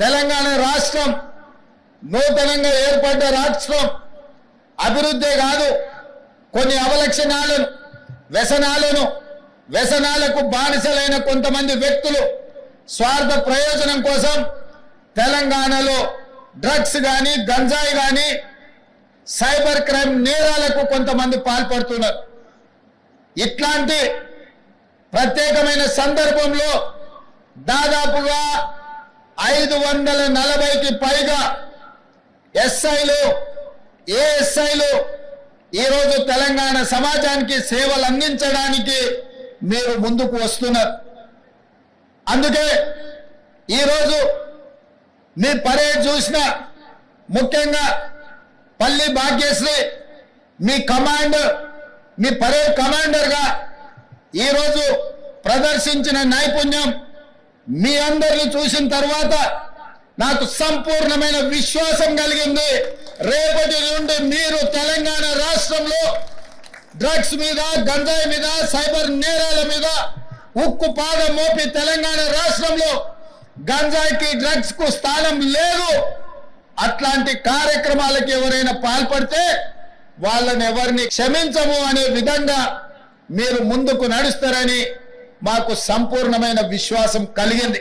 తెలంగాణ రాష్ట్రం నూతనంగా ఏర్పడ్డ రాష్ట్రం అభివృద్ధి కాదు, కొన్ని అవలక్షణాలను వ్యసనాలకు బానిసలైన కొంతమంది వ్యక్తులు స్వార్థ ప్రయోజనం కోసం తెలంగాణలో డ్రగ్స్ కానీ గంజాయి కానీ సైబర్ క్రైమ్ నేరాలకు కొంతమంది పాల్పడుతున్నారు. ఇట్లాంటి ప్రత్యేకమైన సందర్భంలో దాదాపుగా 540కి పైగా ఎస్ఐలు ఏఎస్ఐలు ఈరోజు తెలంగాణ సమాజానికి సేవలు అందించడానికి మీరు ముందుకు వస్తున్నారు. అందుకే ఈరోజు మీ పరేడ్ చూసిన ముఖ్యంగా పల్లి భాగ్యశ్రీ మీ పరేడ్ కమాండర్గా ఈరోజు ప్రదర్శించిన నైపుణ్యం మీ అందరిని చూసిన తర్వాత నాకు సంపూర్ణమైన విశ్వాసం కలిగింది. రేపటి నుండి మీరు తెలంగాణ రాష్ట్రంలో డ్రగ్స్ మీద, గంజాయి మీద, సైబర్ నేరాల మీద ఉక్కు పాదం మోపి తెలంగాణ రాష్ట్రంలో గంజాయికి డ్రగ్స్ కు స్థానం లేదు. అట్లాంటి కార్యక్రమాలకు ఎవరైనా పాల్పడితే వాళ్ళని ఎవరిని క్షమించము అనే విధంగా మీరు ముందుకు నడుస్తారని మాకు సంపూర్ణమైన విశ్వాసం కలిగింది.